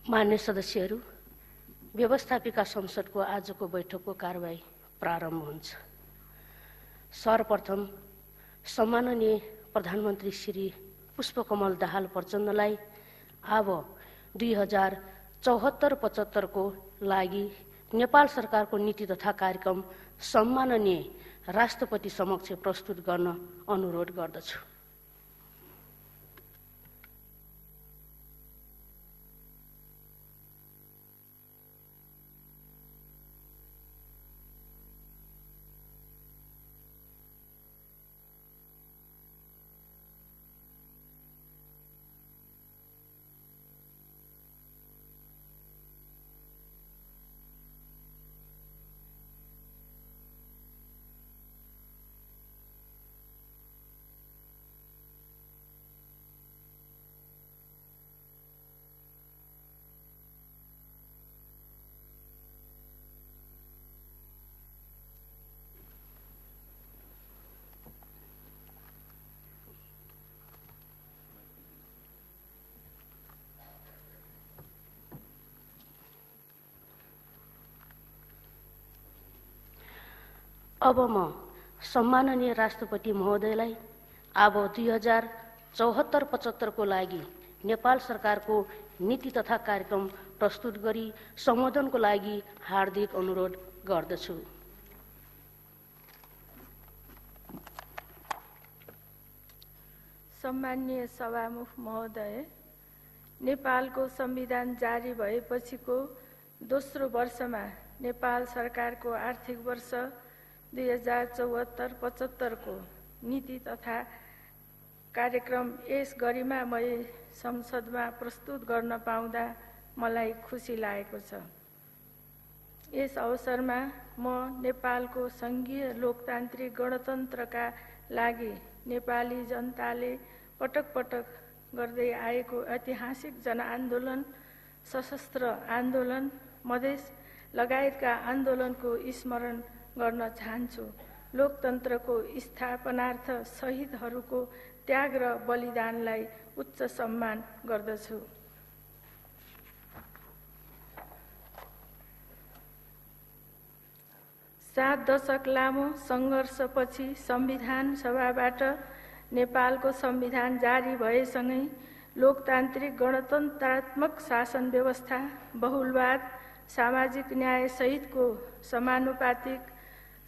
मान्य सदस्यहरू, व्यवस्थापिका संसदको आजको बैठकको कारबाही प्रारम्भ हुन्छ। सर्वप्रथम सम्माननीय प्रधानमन्त्री श्री पुष्पकमल दाहाल प्रचण्डलाई अब 2074-75 को लागि नेपाल सरकारको नीति तथा कार्यक्रम सम्माननीय राष्ट्रपति समक्ष प्रस्तुत गर्न अनुरोध गर्दछु। अब म सम्माननीय राष्ट्रपति महोदयलाई अब 2074-75 को लागि नेपाल सरकारको नीति तथा कार्यक्रम प्रस्तुत गरी सम्बोधनको लागि हार्दिक अनुरोध गर्दछु। सम्माननीय सभामुख महोदय, नेपालको संविधान जारी भएपछिको दोस्रो वर्षमा नेपाल सरकारको आर्थिक वर्ष 2074-75 को नीति तथा कार्यक्रम यस गरिमामय संसदमा प्रस्तुत गर्न पाउँदा मलाई खुसी लागेको छ। यस अवसरमा म नेपालको संघीय लोकतान्त्रिक गणतन्त्रका लागि नेपाली जनताले पटक पटक गर्दै आएको ऐतिहासिक जनआन्दोलन, सशस्त्र आन्दोलन, मधेस लगायतका आन्दोलनको स्मरण गर्न चाहन्छु। लोकतन्त्रको स्थापनार्थ शहीदहरूको त्याग र बलिदानलाई उच्च सम्मान गर्दछु। सात दशक लामो सङ्घर्षपछि संविधान सभाबाट नेपालको संविधान जारी भएसँगै लोकतान्त्रिक गणतन्त्रात्मक शासन व्यवस्था, बहुलवाद, सामाजिक न्याय सहितको समानुपातिक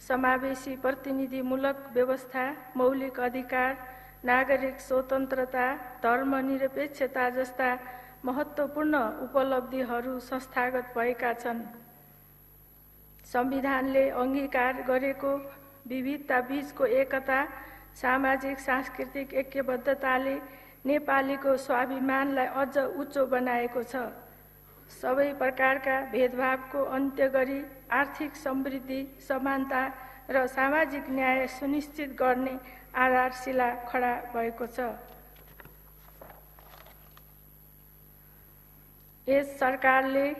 समावेशी प्रतिनिधिमूलक व्यवस्था, मौलिक अधिकार, नागरिक स्वतन्त्रता, धर्मनिरपेक्षता जस्ता महत्त्वपूर्ण उपलब्धिहरू संस्थागत भएका छन्। संविधानले अंगीकार गरेको विविधता बीचको एकता, सामाजिक सांस्कृतिक ऐक्यबद्धताले नेपालीको स्वाभिमानलाई अझ उच्च बनाएको छ। सबै प्रकारका भेदभावको अन्त्य गरी आर्थिक समृद्धि, समानता र सामाजिक न्याय सुनिश्चित गर्ने आधारशिला खडा भएको छ। यस सरकारले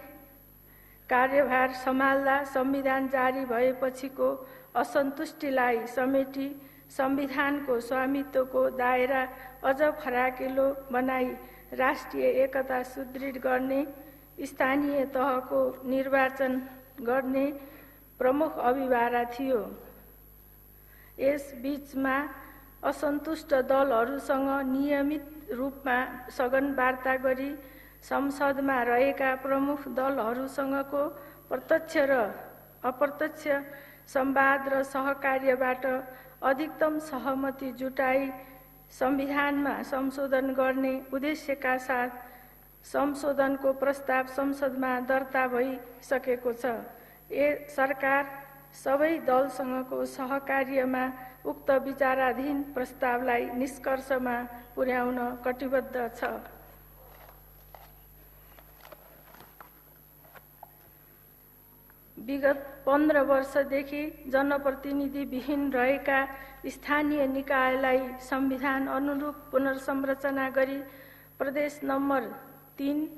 कार्यभार सम्हाल्दा संविधान जारी भएपछिको असन्तुष्टिलाई समेटी संविधानको स्वामित्वको दायरा अझ फराकिलो बनाई राष्ट्रिय एकता सुदृढ गर्ने, स्थानीय तहको निर्वाचन गर्ने प्रमुख अभिभारा थियो। यस बीचमा असन्तुष्ट दलहरूसँग नियमित रूपमा सघन वार्ता गरी संसदमा रहेका प्रमुख दलहरूसँगको प्रत्यक्ष र अप्रत्यक्ष संवाद र सहकार्यबाट अधिकतम सहमति जुटाई संविधानमा संशोधन गर्ने उद्देश्यका साथ संशोधनको प्रस्ताव संसदमा दर्ता भइसकेको छ। सरकार सबै दलसँगको सहकार्यमा उक्त विचाराधीन प्रस्तावलाई निष्कर्षमा पुर्याउन कटिबद्ध छ। विगत 15 वर्षदेखि जनप्रतिनिधिविहीन रहेका स्थानीय निकायलाई संविधान अनुरूप पुनर्संरचना गरी प्रदेश नम्बर 3,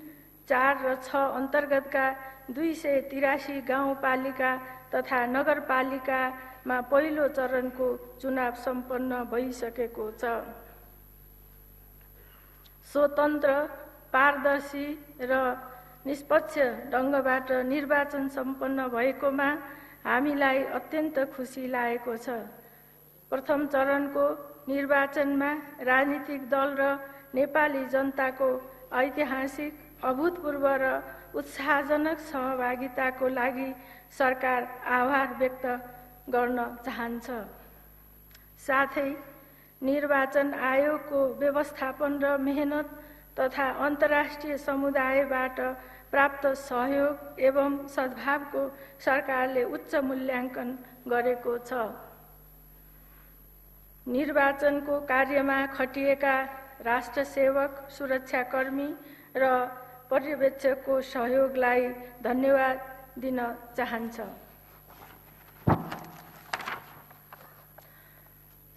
4 र 6 अन्तर्गतका 283 गाउँपालिका तथा नगरपालिकामा पहिलो चरणको चुनाव सम्पन्न भइसकेको छ। स्वतन्त्र, पारदर्शी र निष्पक्ष ढङ्गबाट निर्वाचन सम्पन्न भएकोमा हामीलाई अत्यन्त खुसी लागेको छ। प्रथम चरणको निर्वाचनमा राजनीतिक दल र नेपाली जनताको ऐतिहासिक, अभूतपूर्व र उत्साहजनक सहभागिताको लागि सरकार आभार व्यक्त गर्न चाहन्छ। साथै निर्वाचन आयोगको व्यवस्थापन र मेहनत तथा अन्तर्राष्ट्रिय समुदायबाट प्राप्त सहयोग एवं सद्भावको सरकारले उच्च मूल्याङ्कन गरेको छ। निर्वाचनको कार्यमा खटिएका राष्ट्रसेवक, सुरक्षाकर्मी र पर्यवेक्षकको सहयोगलाई धन्यवाद दिन चाहन्छ।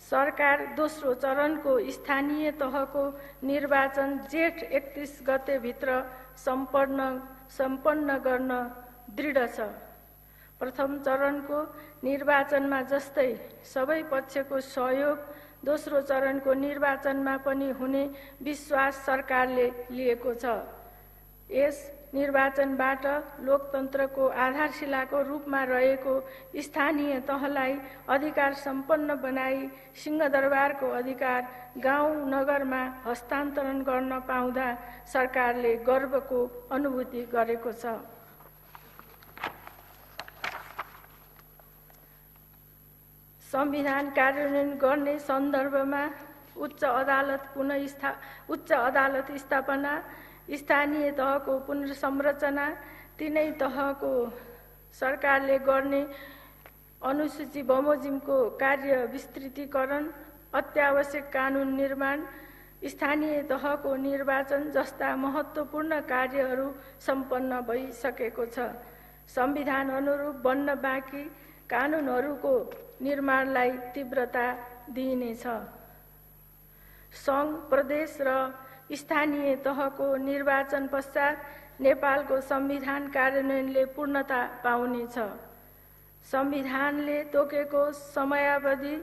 सरकार दोस्रो चरणको स्थानीय तहको निर्वाचन जेठ 31 गते भित्र सम्पन्न गर्न दृढ छ। प्रथम चरणको निर्वाचनमा जस्तै सबै पक्षको सहयोग दोस्रो चरणको निर्वाचनमा पनि हुने विश्वास सरकारले लिएको छ। यस निर्वाचनबाट लोकतन्त्रको आधारशिलाको रूपमा रहेको स्थानीय तहलाई अधिकार सम्पन्न बनाई सिंहदरबारको अधिकार गाउँ नगरमा हस्तान्तरण गर्न पाउँदा सरकारले गर्वको अनुभूति गरेको छ। संविधान कार्यान्वयन गर्ने सन्दर्भमा उच्च अदालत स्थापना, स्थानीय तहको पुनर्संरचना, तीनै तहको सरकारले गर्ने अनुसूची बमोजिमको कार्य विस्तृतीकरण, अत्यावश्यक कानुन निर्माण, स्थानीय तहको निर्वाचन जस्ता महत्त्वपूर्ण कार्यहरू सम्पन्न भइसकेको छ। संविधान अनुरूप बन्न बाँकी कानुनहरूको निर्माणलाई तीव्रता दिइनेछ। सङ्घ, प्रदेश र स्थानीय तहको निर्वाचन पश्चात नेपालको संविधान कार्यान्वयनले पूर्णता पाउनेछ। संविधानले तोकेको समयावधि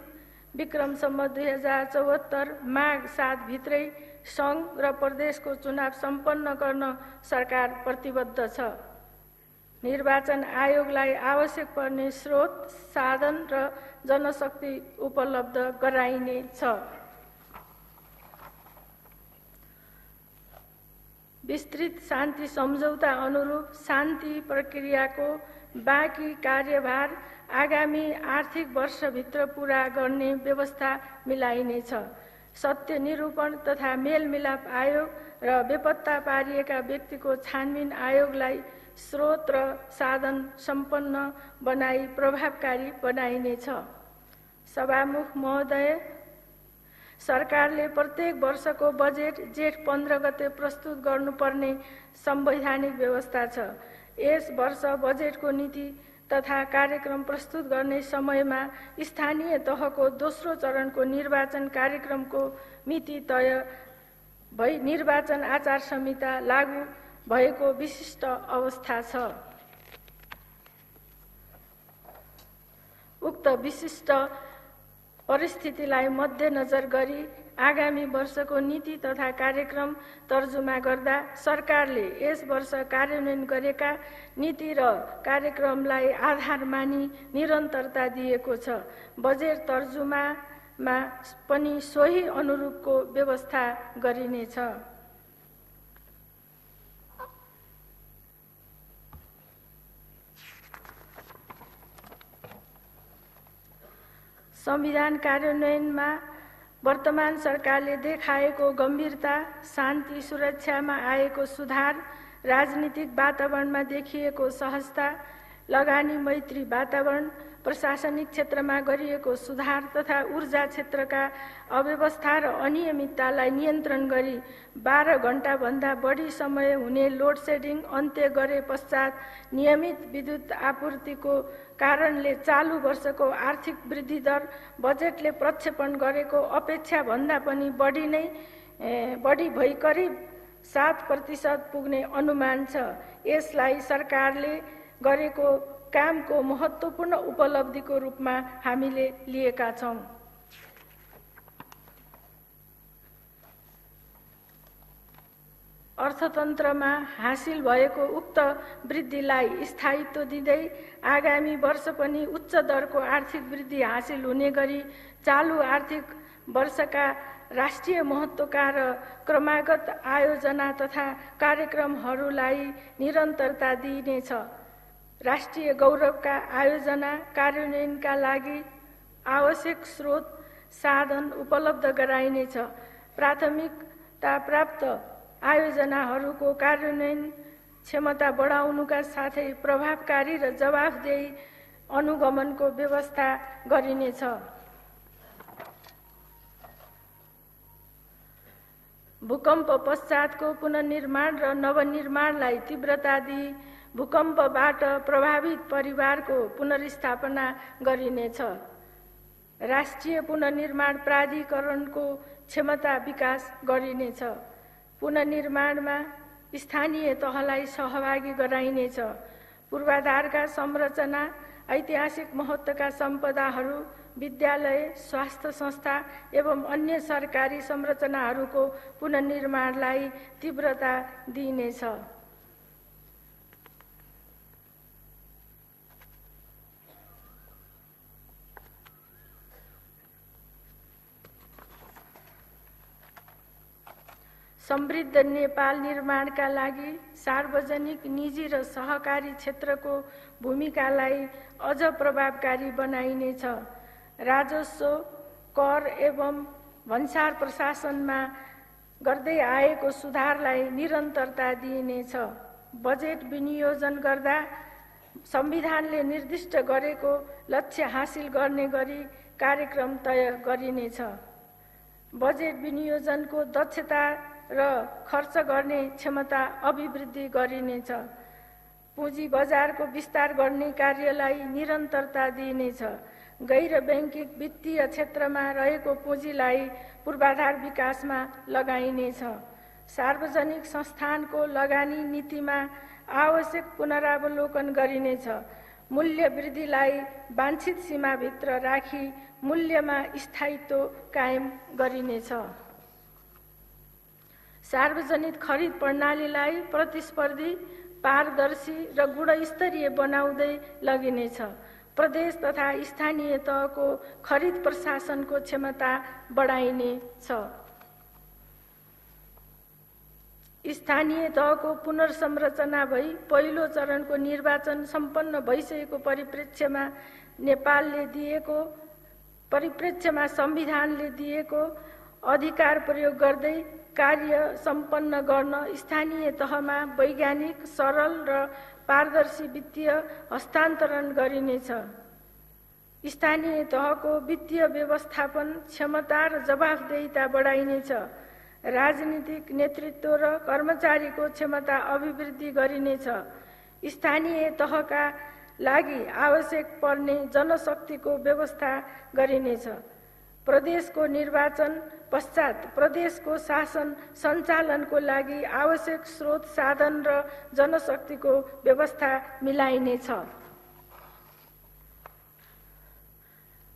विक्रम सम्वत 2074 माघ 7 भित्रै सङ्घ र प्रदेशको चुनाव सम्पन्न गर्न सरकार प्रतिबद्ध छ। निर्वाचन आयोगलाई आवश्यक पर्ने स्रोत, साधन र जनशक्ति उपलब्ध गराइनेछ। विस्तृत शान्ति सम्झौता अनुरूप शान्ति प्रक्रियाको बाँकी कार्यभार आगामी आर्थिक वर्षभित्र पूरा गर्ने व्यवस्था मिलाइनेछ। सत्य निरूपण तथा मेलमिलाप आयोग र बेपत्ता पारिएका व्यक्तिको छानबिन आयोगलाई स्रोत र साधन सम्पन्न बनाई प्रभावकारी बनाइनेछ। सभामुख महोदय, सरकारले प्रत्येक वर्षको बजेट जेठ 15 गते प्रस्तुत गर्नुपर्ने संवैधानिक व्यवस्था छ। यस वर्ष बजेटको नीति तथा कार्यक्रम प्रस्तुत गर्ने समयमा स्थानीय तहको दोस्रो चरणको निर्वाचन कार्यक्रमको मिति तय भई निर्वाचन आचार संहिता लागू भएको विशिष्ट अवस्था छ। उक्त विशिष्ट परिस्थितिलाई मध्यनजर गरी आगामी वर्षको नीति तथा कार्यक्रम तर्जुमा गर्दा सरकारले यस वर्ष कार्यान्वयन गरेका नीति र कार्यक्रमलाई आधार मानी निरन्तरता दिएको छ। बजेट तर्जुमामा पनि सोही अनुरूपको व्यवस्था गरिनेछ। संविधान कार्यान्वयनमा वर्तमान सरकारले देखाएको गम्भीरता, शान्ति सुरक्षामा आएको सुधार, राजनीतिक वातावरणमा देखिएको सहजता, लगानी मैत्री वातावरण, प्रशासनिक क्षेत्रमा गरिएको सुधार तथा ऊर्जा क्षेत्रका अव्यवस्था र अनियमिततालाई नियन्त्रण गरी 12 घण्टाभन्दा बढी समय हुने लोड सेडिङ अन्त्य गरे पश्चात नियमित विद्युत आपूर्तिको कारणले चालु वर्षको आर्थिक वृद्धि दर बजेटले प्रक्षेपण गरेको अपेक्षा भन्दा पनि बढी भई करिब 7% पुग्ने अनुमान छ। यसलाई सरकारले गरेको कामको महत्त्वपूर्ण उपलब्धिको रूपमा हामीले लिएका छौं। अर्थतन्त्रमा हासिल भएको उक्त वृद्धिलाई स्थायित्व दिँदै आगामी वर्ष पनि उच्च दरको आर्थिक वृद्धि हासिल हुने गरी चालू आर्थिक वर्षका राष्ट्रिय महत्त्वका र क्रमागत आयोजना तथा कार्यक्रमहरूलाई निरन्तरता दिइनेछ। राष्ट्रिय गौरवका आयोजना कार्यान्वयनका लागि आवश्यक स्रोत साधन उपलब्ध गराइनेछ। प्राथमिकता प्राप्त आयोजनाहरूको कार्यान्वयन क्षमता बढाउनुका साथै प्रभावकारी र जवाफदेही अनुगमनको व्यवस्था गरिनेछ। भूकम्प पश्चातको पुनर्निर्माण र नवनिर्माणलाई तीव्रता दिई भूकम्पबाट प्रभावित परिवारको पुनर्स्थापना गरिनेछ। राष्ट्रिय पुनर्निर्माण प्राधिकरणको क्षमता विकास गरिनेछ। पुनर्निर्माणमा स्थानीय तहलाई सहभागी गराइनेछ। पूर्वाधारका संरचना, ऐतिहासिक महत्त्वका सम्पदाहरू, विद्यालय, स्वास्थ्य संस्था एवं अन्य सरकारी संरचनाहरूको पुनर्निर्माणलाई तीव्रता दिइनेछ। समृद्ध नेपाल निर्माणका लागि सार्वजनिक, निजी र सहकारी क्षेत्रको भूमिकालाई अझ प्रभावकारी बनाइनेछ। राजस्व, कर एवं भन्सार प्रशासनमा गर्दै आएको सुधारलाई निरन्तरता दिइनेछ। बजेट विनियोजन गर्दा संविधानले निर्दिष्ट गरेको लक्ष्य हासिल गर्ने गरी कार्यक्रम तय गरिनेछ। बजेट विनियोजनको दक्षता र खर्च गर्ने क्षमता अभिवृद्धि गरिनेछ। पुँजी बजारको विस्तार गर्ने कार्यलाई निरन्तरता दिइनेछ। गैर बैंकिङ वित्तीय क्षेत्रमा रहेको पुँजीलाई पूर्वाधार विकासमा लगाइनेछ। सार्वजनिक संस्थानको लगानी नीतिमा आवश्यक पुनरावलोकन गरिनेछ। मूल्य वृद्धिलाई वाञ्छित सीमाभित्र राखी मूल्यमा स्थायित्व कायम गरिनेछ। सार्वजनिक खरिद प्रणालीलाई प्रतिस्पर्धी, पारदर्शी र गुणस्तरीय बनाउँदै लगिनेछ। प्रदेश तथा स्थानीय तहको खरिद प्रशासनको क्षमता बढाइनेछ। स्थानीय तहको पुनर्संरचना भई पहिलो चरणको निर्वाचन सम्पन्न भइसकेको परिप्रेक्ष्यमा संविधानले दिएको अधिकार प्रयोग गर्दै कार्य सम्पन्न गर्न स्थानीय तहमा वैज्ञानिक, सरल र पारदर्शी वित्तीय हस्तान्तरण गरिनेछ। स्थानीय तहको वित्तीय व्यवस्थापन क्षमता र जवाफदेहिता बढाइनेछ। राजनीतिक नेतृत्व र कर्मचारीको क्षमता अभिवृद्धि गरिनेछ। स्थानीय तहका लागि आवश्यक पर्ने जनशक्तिको व्यवस्था गरिनेछ। प्रदेशको निर्वाचन पश्चात प्रदेशको शासन सञ्चालनको लागि आवश्यक स्रोत साधन र जनशक्तिको व्यवस्था मिलाइनेछ।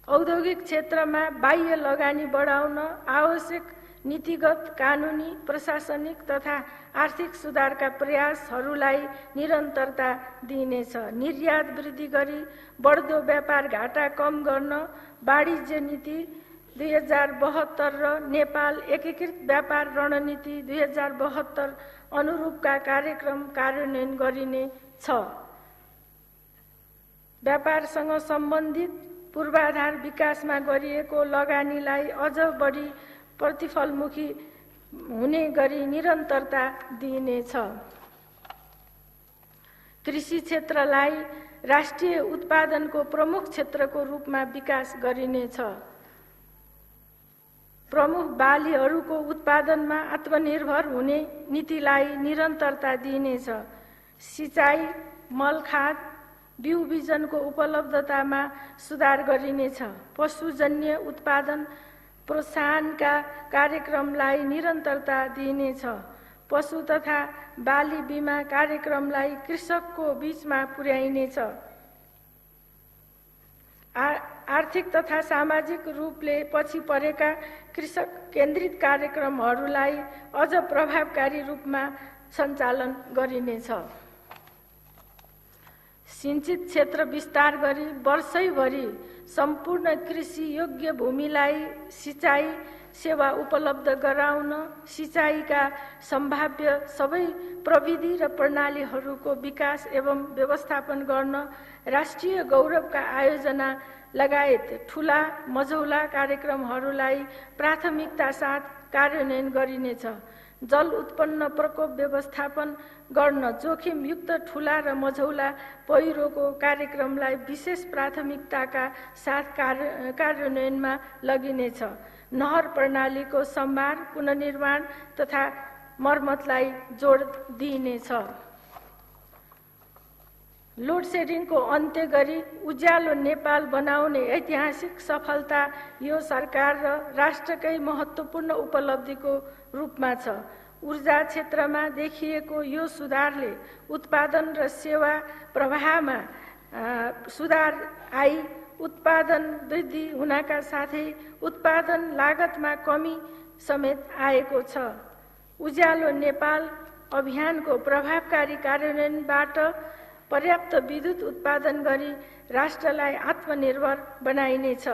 औद्योगिक क्षेत्रमा बाह्य लगानी बढाउन आवश्यक नीतिगत, कानुनी, प्रशासनिक तथा आर्थिक सुधारका प्रयासहरूलाई निरन्तरता दिइनेछ। निर्यात वृद्धि गरी बढ्दो व्यापार घाटा कम गर्न वाणिज्य नीति 2072 र नेपाल एकीकृत व्यापार रणनीति 2072 अनुरूपका कार्यक्रम कार्यान्वयन गरिनेछ। व्यापारसँग सम्बन्धित पूर्वाधार विकासमा गरिएको लगानीलाई अझ बढी प्रतिफलमुखी हुने गरी निरन्तरता दिइनेछ। कृषि क्षेत्रलाई राष्ट्रिय उत्पादनको प्रमुख क्षेत्रको रूपमा विकास गरिनेछ। प्रमुख बालीहरूको उत्पादनमा आत्मनिर्भर हुने नीतिलाई निरन्तरता दिइनेछ। सिँचाइ, मलखाद, बिउ बिजनको उपलब्धतामा सुधार गरिनेछ। पशुजन्य उत्पादन प्रोत्साहनका कार्यक्रमलाई निरन्तरता दिइनेछ। पशु तथा बाली बिमा कार्यक्रमलाई कृषकको बीचमा पुर्याइनेछ। आर्थिक तथा सामाजिक रूपले पछि परेका कृषक केन्द्रित कार्यक्रमहरूलाई अझ प्रभावकारी रूपमा सञ्चालन गरिनेछ। सिंचित क्षेत्र विस्तार गरी वर्षैभरि सम्पूर्ण कृषि योग्य भूमिलाई सिँचाइ सेवा उपलब्ध गराउन, सिँचाइका सम्भाव्य सबै प्रविधि र प्रणालीहरूको विकास एवं व्यवस्थापन गर्न राष्ट्रिय गौरवका आयोजना लगायत ठूला मझौला कार्यक्रमहरूलाई प्राथमिकता साथ कार्यान्वयन गरिनेछ। जल उत्पन्न प्रकोप व्यवस्थापन गर्न जोखिमयुक्त ठूला र मझौला पहिरोको कार्यक्रमलाई विशेष प्राथमिकताका साथ कार्यान्वयनमा लगिनेछ। नहर प्रणालीको सम्भार, पुनर्निर्माण तथा मर्मतलाई जोड दिइनेछ। लोड सेडिङको अन्त्य गरी उज्यालो नेपाल बनाउने ऐतिहासिक सफलता यो सरकार र राष्ट्रकै महत्त्वपूर्ण उपलब्धिको रूपमा छ। ऊर्जा क्षेत्रमा देखिएको यो सुधारले उत्पादन र सेवा प्रवाहमा सुधार आई उत्पादन वृद्धि हुनका साथै उत्पादन लागतमा कमी समेत आएको छ। उज्यालो नेपाल अभियानको प्रभावकारी कार्यान्वयनबाट पर्याप्त विद्युत उत्पादन गरी राष्ट्रलाई आत्मनिर्भर बनाइनेछ।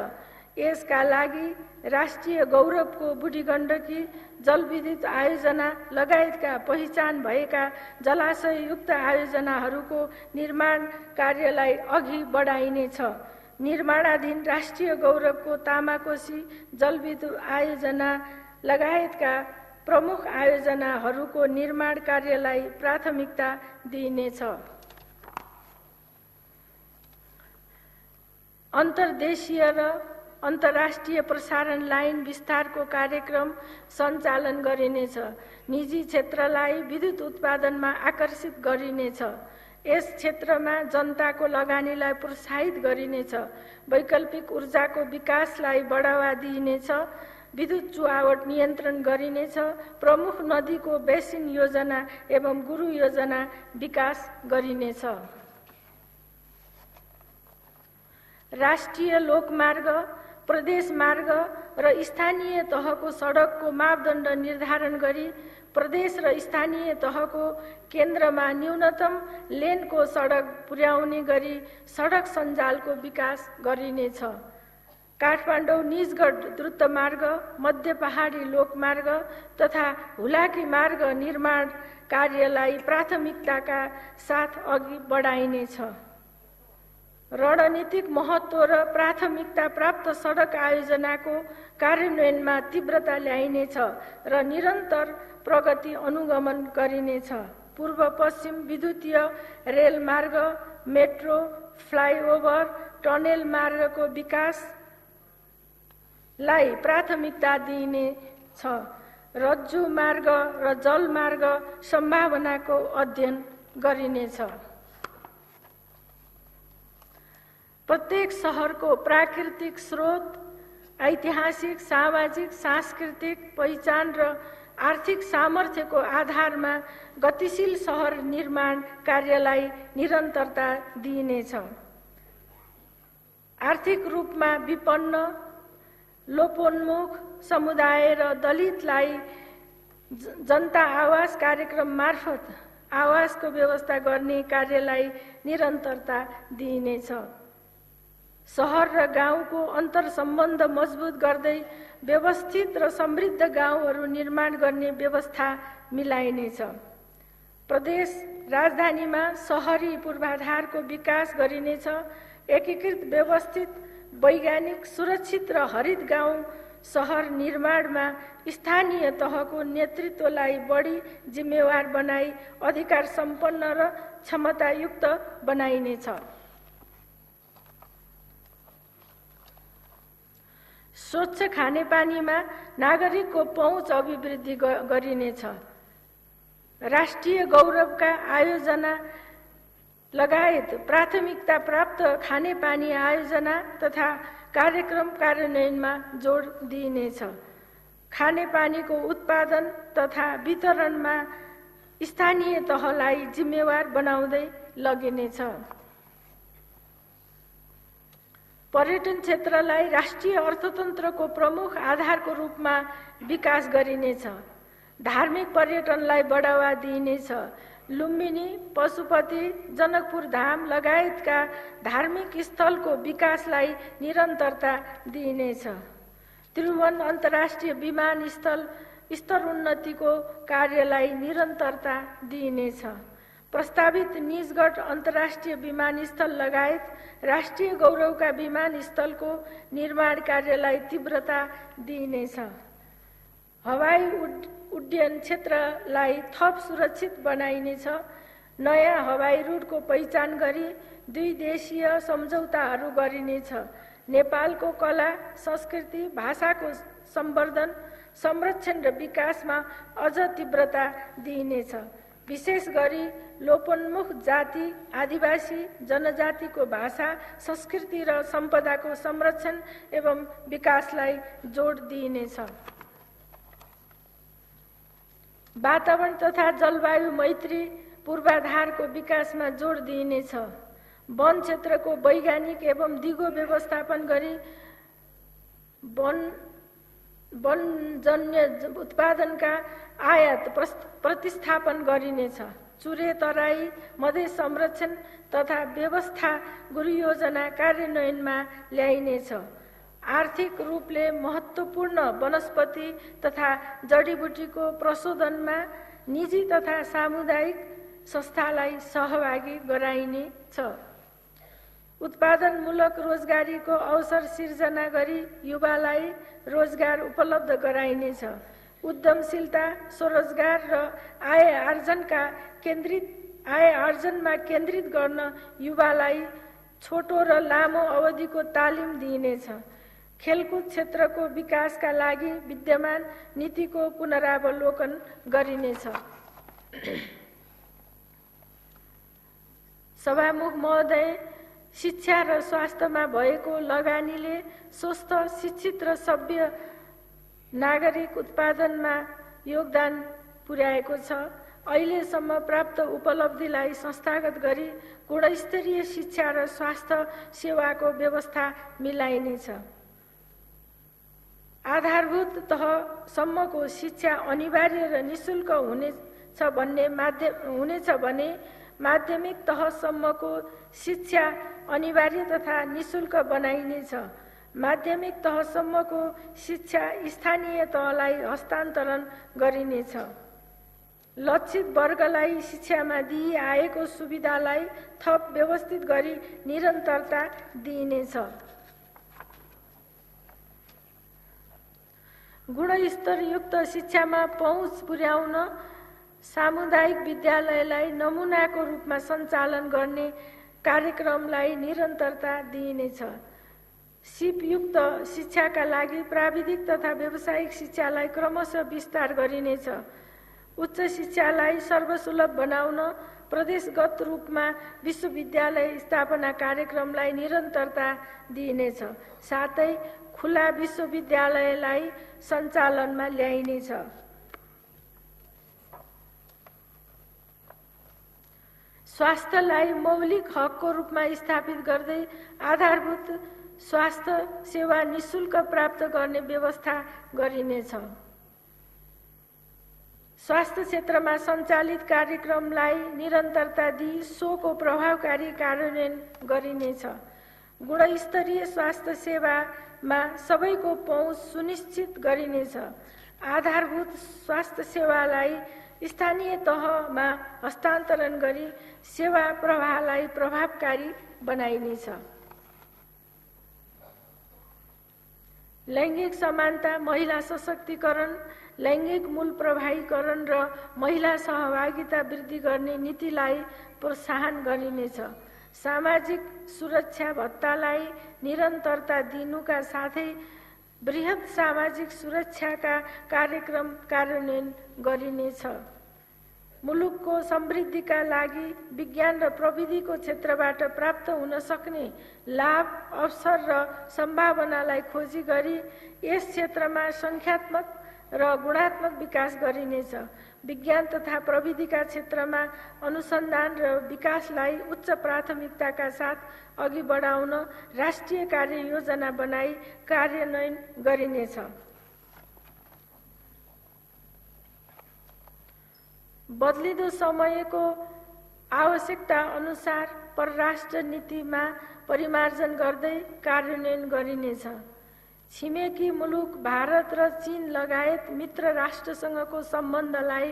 यसका लागि राष्ट्रिय गौरवको बुढीगण्डकी जलविद्युत आयोजना लगायतका पहिचान भएका जलाशययुक्त आयोजनाहरूको निर्माण कार्यलाई अघि बढाइनेछ। निर्माणाधीन राष्ट्रिय गौरवको तामाकोशी जलविद्युत आयोजना लगायतका प्रमुख आयोजनाहरूको निर्माण कार्यलाई प्राथमिकता दिइनेछ। अन्तर्देशीय र अन्तर्राष्ट्रिय प्रसारण लाइन विस्तारको कार्यक्रम सञ्चालन गरिनेछ। निजी क्षेत्रलाई विद्युत उत्पादनमा आकर्षित गरिनेछ। यस क्षेत्रमा जनताको लगानीलाई प्रोत्साहित गरिनेछ। वैकल्पिक ऊर्जाको विकासलाई बढावा दिइनेछ। विद्युत चुहावट नियन्त्रण गरिनेछ। प्रमुख नदीको बेसिन योजना एवं गुरु योजना विकास गरिनेछ। राष्ट्रिय लोकमार्ग, प्रदेश मार्ग र स्थानीय तहको सडकको मापदण्ड निर्धारण गरी प्रदेश र स्थानीय तहको केन्द्रमा न्यूनतम लेनको सडक पुर्याउने गरी सडक सञ्जालको विकास गरिनेछ। काठमाडौँ निजगढ द्रुत मार्ग, मध्य पहाडी लोकमार्ग तथा हुलाकी मार्ग निर्माण कार्यलाई प्राथमिकताका साथ अघि बढाइनेछ। रणनीतिक महत्त्व र प्राथमिकता प्राप्त सडक आयोजनाको कार्यान्वयनमा तीव्रता ल्याइनेछ र निरन्तर प्रगति अनुगमन गरिनेछ। पूर्व पश्चिम विद्युतीय रेल मार्ग, मेट्रो, फ्लाइओभर, टनेल मार्गको विकासलाई प्राथमिकता दिइनेछ। रज्जु मार्ग र जल मार्ग सम्भावनाको अध्ययन गरिनेछ। प्रत्येक शहरको प्राकृतिक स्रोत, ऐतिहासिक, सामाजिक, सांस्कृतिक पहिचान र आर्थिक सामर्थ्यको आधारमा गतिशील शहर निर्माण कार्यलाई निरन्तरता दिइनेछ। आर्थिक रूपमा विपन्न, लोपोन्मुख समुदाय र दलितलाई जनता आवास कार्यक्रम मार्फत आवासको व्यवस्था गर्ने कार्यलाई निरन्तरता दिइनेछ। शहर र गाउँको अन्तर्सम्बन्ध मजबुत गर्दै व्यवस्थित र समृद्ध गाउँहरू निर्माण गर्ने व्यवस्था मिलाइनेछ। प्रदेश राजधानीमा शहरी पूर्वाधारको विकास गरिनेछ। एकीकृत, व्यवस्थित, वैज्ञानिक, सुरक्षित र हरित गाउँ शहर निर्माणमा स्थानीय तहको नेतृत्वलाई बढी जिम्मेवार बनाई अधिकार सम्पन्न र क्षमतायुक्त बनाइनेछ। स्वच्छ खानेपानीमा नागरिकको पहुँच अभिवृद्धि गरिनेछ। राष्ट्रिय गौरवका आयोजना लगायत प्राथमिकता प्राप्त खानेपानी आयोजना तथा कार्यक्रम कार्यान्वयनमा जोड दिइनेछ। खानेपानीको उत्पादन तथा वितरणमा स्थानीय तहलाई जिम्मेवार बनाउँदै लगिनेछ। पर्यटन क्षेत्रलाई राष्ट्रिय अर्थतन्त्रको प्रमुख आधारको रूपमा विकास गरिनेछ। धार्मिक पर्यटनलाई बढावा दिइनेछ। लुम्बिनी, पशुपति, जनकपुर धाम लगायतका धार्मिक स्थलको विकासलाई निरन्तरता दिइनेछ। त्रिभुवन अन्तर्राष्ट्रिय विमानस्थल स्तरोन्नतिको कार्यलाई निरन्तरता दिइनेछ। प्रस्तावित निजगढ अन्तर्राष्ट्रिय विमानस्थल लगायत राष्ट्रिय गौरवका विमानस्थलको निर्माण कार्यलाई तीव्रता दिइनेछ। हवाई उड्डयन क्षेत्रलाई थप सुरक्षित बनाइनेछ। नयाँ हवाई रुटको पहिचान गरी द्विदेशीय सम्झौताहरू गरिनेछ। नेपालको कला, संस्कृति, भाषाको सम्वर्धन, संरक्षण र विकासमा अझ तीव्रता दिइनेछ। विशेष गरी लोपोन्मुख जाति, आदिवासी जनजातिको भाषा, संस्कृति र सम्पदाको संरक्षण एवं विकासलाई जोड दिइनेछ। वातावरण तथा जलवायु मैत्री पूर्वाधारको विकासमा जोड दिइनेछ। वन क्षेत्रको वैज्ञानिक एवं दिगो व्यवस्थापन गरी वनजन्य उत्पादनका आयात प्रतिस्थापन गरिनेछ। चुरे तराई मधेस संरक्षण तथा व्यवस्था गृहयोजना कार्यान्वयनमा ल्याइनेछ। आर्थिक रूपले महत्त्वपूर्ण वनस्पति तथा जडीबुटीको प्रशोधनमा निजी तथा सामुदायिक संस्थालाई सहभागी गराइनेछ। उत्पादनमूलक रोजगारीको अवसर सिर्जना गरी युवालाई रोजगार उपलब्ध गराइनेछ। उद्यमशीलता, स्वरोजगार र आय आर्जनमा केन्द्रित गर्न युवालाई छोटो र लामो अवधिको तालिम दिइनेछ। खेलकुद क्षेत्रको विकासका लागि विद्यमान नीतिको पुनरावलोकन गरिनेछ। सभामुख महोदय, शिक्षा र स्वास्थ्यमा भएको लगानीले स्वस्थ, शिक्षित र सभ्य नागरिक उत्पादनमा योगदान पुर्याएको छ। अहिलेसम्म प्राप्त उपलब्धिलाई संस्थागत गरी गुणस्तरीय शिक्षा र स्वास्थ्य सेवाको व्यवस्था मिलाइनेछ। आधारभूत तहसम्मको शिक्षा अनिवार्य र निःशुल्क हुनेछ भने माध्यमिक तहसम्मको शिक्षा अनिवार्य तथा निःशुल्क बनाइनेछ। माध्यमिक तहसम्मको शिक्षा स्थानीय तहलाई हस्तान्तरण गरिनेछ। लक्षित वर्गलाई शिक्षामा दिइआएको सुविधालाई थप व्यवस्थित गरी निरन्तरता दिइनेछ। गुणस्तरयुक्त शिक्षामा पहुँच पुर्याउन सामुदायिक विद्यालयलाई नमुनाको रूपमा सञ्चालन गर्ने कार्यक्रमलाई निरन्तरता दिइनेछ। सिपयुक्त शिक्षाका लागि प्राविधिक तथा व्यावसायिक शिक्षालाई क्रमशः विस्तार गरिनेछ। उच्च शिक्षालाई सर्वसुलभ बनाउन प्रदेशगत रूपमा विश्वविद्यालय स्थापना कार्यक्रमलाई निरन्तरता दिइनेछ। साथै खुला विश्वविद्यालयलाई सञ्चालनमा ल्याइनेछ। स्वास्थ्यलाई मौलिक हकको रूपमा स्थापित गर्दै आधारभूत स्वास्थ्य सेवा निःशुल्क प्राप्त गर्ने व्यवस्था गरिनेछ। स्वास्थ्य क्षेत्रमा सञ्चालित कार्यक्रमलाई निरन्तरता दिई सोको प्रभावकारी कार्यान्वयन गरिनेछ। गुणस्तरीय स्वास्थ्य सेवामा सबैको पहुँच सुनिश्चित गरिनेछ। आधारभूत स्वास्थ्य सेवालाई स्थानीय तहमा हस्तान्तरण गरी सेवा प्रवाहलाई प्रभावकारी बनाइनेछ। लैङ्गिक समानता, महिला सशक्तिकरण, लैङ्गिक मूल प्रभावीकरण र महिला सहभागिता वृद्धि गर्ने नीतिलाई प्रोत्साहन गरिनेछ। सामाजिक सुरक्षा भत्तालाई निरन्तरता दिनुका साथै बृहत सामाजिक सुरक्षाका कार्यक्रम कार्यान्वयन गरिनेछ। मुलुकको समृद्धिका लागि विज्ञान र प्रविधिको क्षेत्रबाट प्राप्त हुन सक्ने लाभ, अवसर र सम्भावनालाई खोजी गरी यस क्षेत्रमा संख्यात्मक र गुणात्मक विकास गरिनेछ। विज्ञान तथा प्रविधिका क्षेत्रमा अनुसन्धान र विकासलाई उच्च प्राथमिकताका साथ अघि बढाउन राष्ट्रिय कार्ययोजना बनाई कार्यान्वयन गरिनेछ। बदलिदो समयको आवश्यकता अनुसार परराष्ट्र नीतिमा परिमार्जन गर्दै कार्यान्वयन गरिनेछ। छिमेकी मुलुक भारत र चीन लगायत मित्र राष्ट्रसँगको सम्बन्धलाई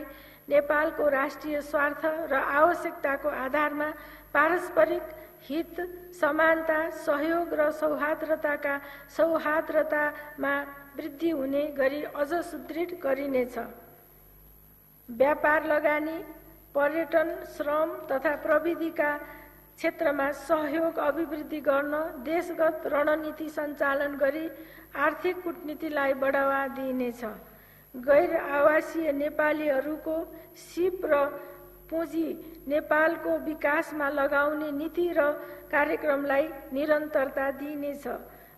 नेपालको राष्ट्रिय स्वार्थ र आवश्यकताको आधारमा पारस्परिक हित, समानता, सहयोग र सौहार्दतामा वृद्धि हुने गरी अझ सुदृढ गरिनेछ। व्यापार लगानी, पर्यटन, श्रम तथा प्रविधिका क्षेत्रमा सहयोग अभिवृद्धि गर्न देशगत रणनीति सञ्चालन गरी आर्थिक कूटनीतिलाई बढावा दिइनेछ। गैर आवासीय नेपालीहरूको सिप र पुँजी नेपालको विकासमा लगाउने नीति र कार्यक्रमलाई निरन्तरता दिइनेछ।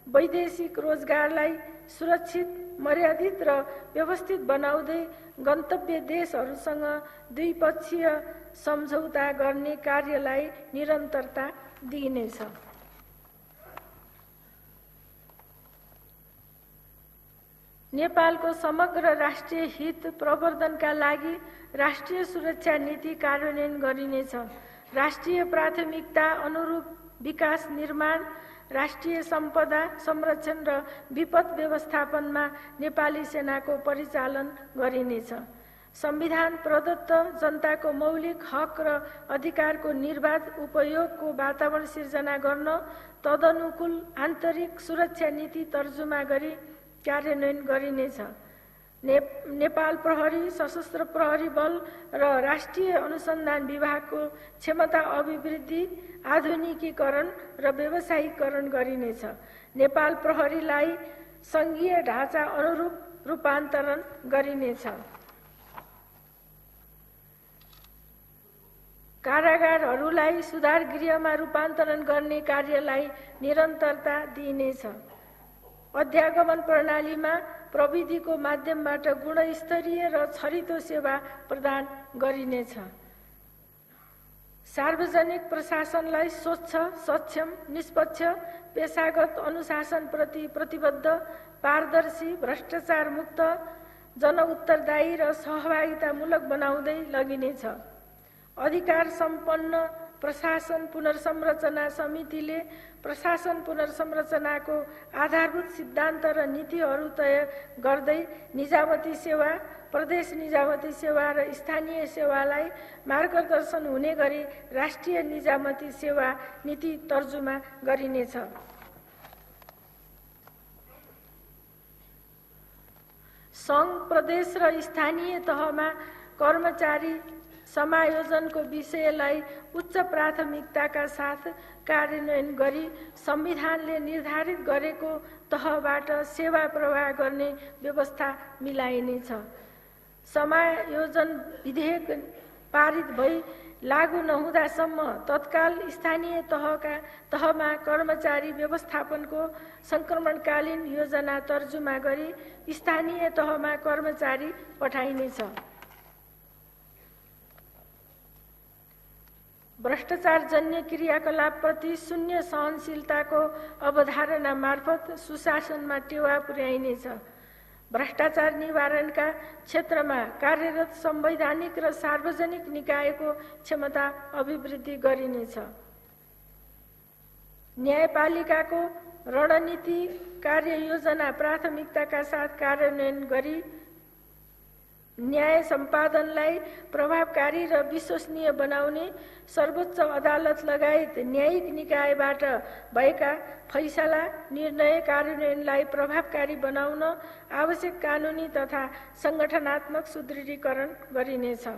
वैदेशिक रोजगारलाई सुरक्षित, मर्यादित र व्यवस्थित बनाउँदै गन्तव्य देशहरूसँग द्विपक्षीय सम्झौता गर्ने कार्यलाई निरन्तरता दिइनेछ। नेपालको समग्र राष्ट्रिय हित प्रवर्धनका लागि राष्ट्रिय सुरक्षा नीति कार्यान्वयन गरिनेछ। राष्ट्रिय प्राथमिकता अनुरूप विकास निर्माण, राष्ट्रिय सम्पदा संरक्षण र विपद व्यवस्थापनमा नेपाली सेनाको परिचालन गरिनेछ। संविधान प्रदत्त जनताको मौलिक हक र अधिकारको निर्वाध उपयोगको वातावरण सिर्जना गर्न तदनुकूल आन्तरिक सुरक्षा नीति तर्जुमा गरी कार्यान्वयन गरिनेछ। नेपाल प्रहरी, सशस्त्र प्रहरी बल र राष्ट्रिय अनुसन्धान विभागको क्षमता अभिवृद्धि, आधुनिकीकरण र व्यवसायीकरण गरिनेछ। नेपाल प्रहरीलाई संघीय ढाँचा अनुरूप रूपान्तरण गरिनेछ। कारागारहरूलाई सुधार गृहमा रूपान्तरण गर्ने कार्यलाई निरन्तरता दिइनेछ। अध्यागमन प्रणालीमा प्रविधिको माध्यमबाट गुणस्तरीय र छरितो सेवा प्रदान गरिनेछ। सार्वजनिक प्रशासनलाई स्वच्छ, सक्षम, निष्पक्ष, पेशागत अनुशासनप्रति प्रतिबद्ध, पारदर्शी, भ्रष्टाचार मुक्त, जनउत्तरदायी र सहभागितामूलक बनाउँदै लगिनेछ। अधिकार सम्पन्न प्रशासन पुनर्संरचना समितिले प्रशासन पुनर्संरचनाको आधारभूत सिद्धान्त र नीतिहरू तय गर्दै निजामती सेवा, प्रदेश निजामती सेवा र स्थानीय सेवालाई मार्गदर्शन हुने गरी राष्ट्रिय निजामती सेवा नीति तर्जुमा गरिनेछ। सङ्घ, प्रदेश र स्थानीय तहमा कर्मचारी समायोजनको विषयलाई उच्च प्राथमिकताका साथ कार्यान्वयन गरी संविधानले निर्धारित गरेको तहबाट सेवा प्रवाह गर्ने व्यवस्था मिलाइनेछ। समायोजन विधेयक पारित भई लागू नहुँदासम्म तत्काल स्थानीय तहमा कर्मचारी व्यवस्थापनको संक्रमणकालीन योजना तर्जुमा गरी स्थानीय तहमा कर्मचारी पठाइनेछ। भ्रष्टाचारजन्य क्रियाकलापप्रति शून्य सहनशीलताको अवधारणा मार्फत सुशासनमा टेवा पुर्याइनेछ। भ्रष्टाचार निवारणका क्षेत्रमा कार्यरत संवैधानिक र सार्वजनिक निकायको क्षमता अभिवृद्धि गरिनेछ। न्यायपालिकाको रणनीति कार्ययोजना प्राथमिकताका साथ कार्यान्वयन गरी न्याय सम्पादनलाई प्रभावकारी र विश्वसनीय बनाउने, सर्वोच्च अदालत लगायत न्यायिक निकायबाट भएका फैसला, निर्णय कार्यान्वयनलाई प्रभावकारी बनाउन आवश्यक कानुनी तथा संगठनात्मक सुदृढीकरण गरिनेछ।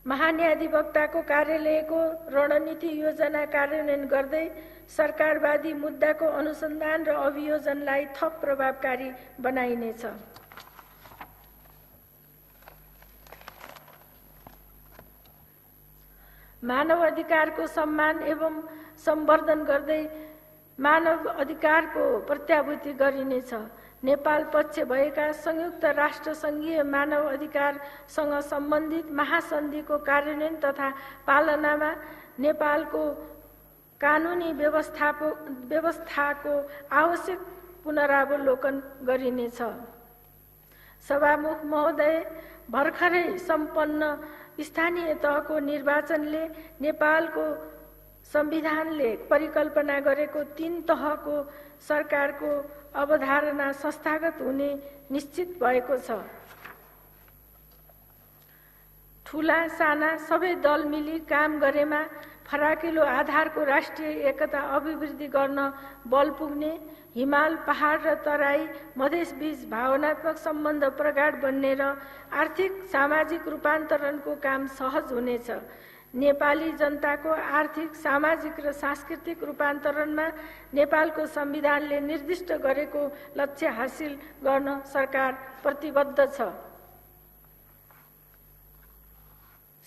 महान्यायाधिवक्ताको कार्यालयको रणनीति योजना कार्यान्वयन गर्दै सरकारवादी मुद्दाको अनुसन्धान र अभियोजनलाई थप प्रभावकारी बनाइनेछ। मानव अधिकारको सम्मान एवं सम्वर्धन गर्दै मानव अधिकारको प्रत्याभूति गरिनेछ। नेपाल पक्ष भएका संयुक्त राष्ट्र संघीय मानव अधिकारसँग सम्बन्धित महासन्धिको कार्यान्वयन तथा पालनामा नेपालको कानुनी व्यवस्थाको आवश्यक पुनरावलोकन गरिनेछ। सभामुख महोदय, भर्खरै सम्पन्न स्थानीय तहको निर्वाचनले नेपालको संविधानले परिकल्पना गरेको 3 तहको सरकारको अवधारणा संस्थागत हुने निश्चित भएको छ। ठूला साना सबै दल मिली काम गरेमा फराकिलो आधारको राष्ट्रिय एकता अभिवृद्धि गर्न बल पुग्ने, हिमाल, पहाड र तराई मधेसबीच भावनात्मक सम्बन्ध प्रगाढ बन्ने र आर्थिक सामाजिक रूपान्तरणको काम सहज हुनेछ। नेपाली जनताको आर्थिक, सामाजिक र सांस्कृतिक रूपान्तरणमा नेपालको संविधानले निर्दिष्ट गरेको लक्ष्य हासिल गर्न सरकार प्रतिबद्ध छ।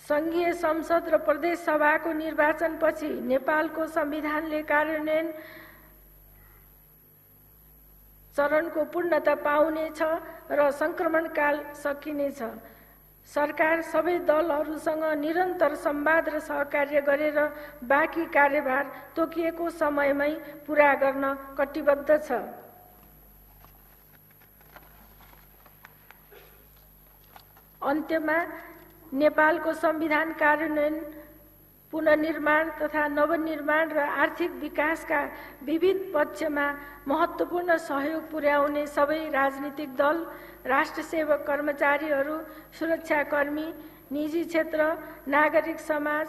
संघीय संसद र प्रदेश सभाको निर्वाचनपछि नेपालको संविधानले कार्यान्वयन चरणको पूर्णता पाउनेछ र संक्रमणकाल सकिनेछ। सरकार सबै दलहरूसँग निरन्तर संवाद र सहकार्य गरेर बाँकी कार्यभार तोकिएको समयमै पूरा गर्न कटिबद्ध छ। अन्त्यमा नेपालको संविधान कार्यान्वयन, पुनर्निर्माण तथा नवनिर्माण र आर्थिक विकासका विविध पक्षमा महत्त्वपूर्ण सहयोग पुर्याउने सबै राजनीतिक दल, राष्ट्रसेवक कर्मचारीहरू, सुरक्षाकर्मी, निजी क्षेत्र, नागरिक समाज,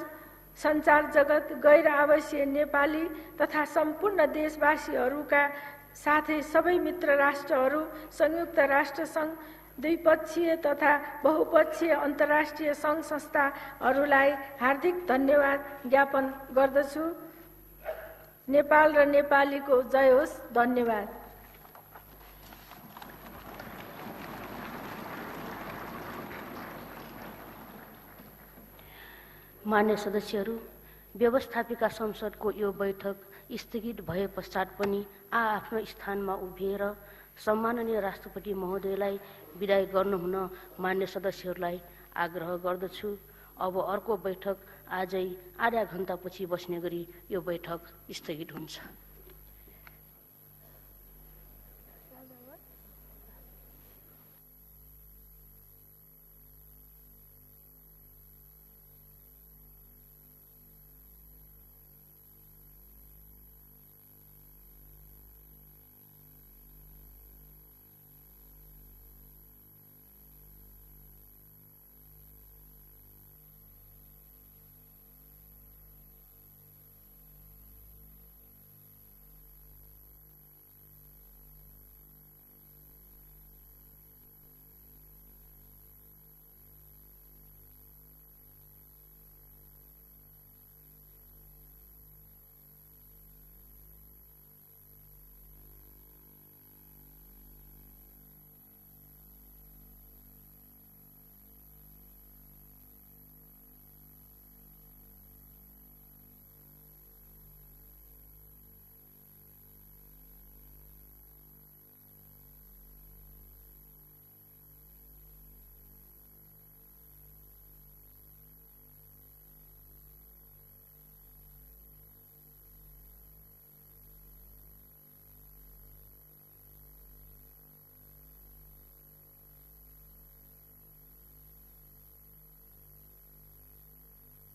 सञ्चार जगत, गैर आवासीय नेपाली तथा सम्पूर्ण देशवासीहरूका साथै सबै मित्र राष्ट्रहरू, संयुक्त राष्ट्र सङ्घ, द्विपक्षीय तथा बहुपक्षीय अन्तर्राष्ट्रिय सङ्घ संस्थाहरूलाई हार्दिक धन्यवाद ज्ञापन गर्दछु। नेपाल र नेपालीको जय होस्। धन्यवाद। मान्य सदस्यहरू, व्यवस्थापिका संसदको यो बैठक स्थगित भए पश्चात पनि आफ्नो स्थानमा उभिएर सम्माननीय राष्ट्रपति महोदयलाई विदाय गर्नुहुन मान्य सदस्यहरूलाई आग्रह गर्दछु। अब अर्को बैठक आजै आधा घण्टापछि बस्ने गरी यो बैठक स्थगित हुन्छ।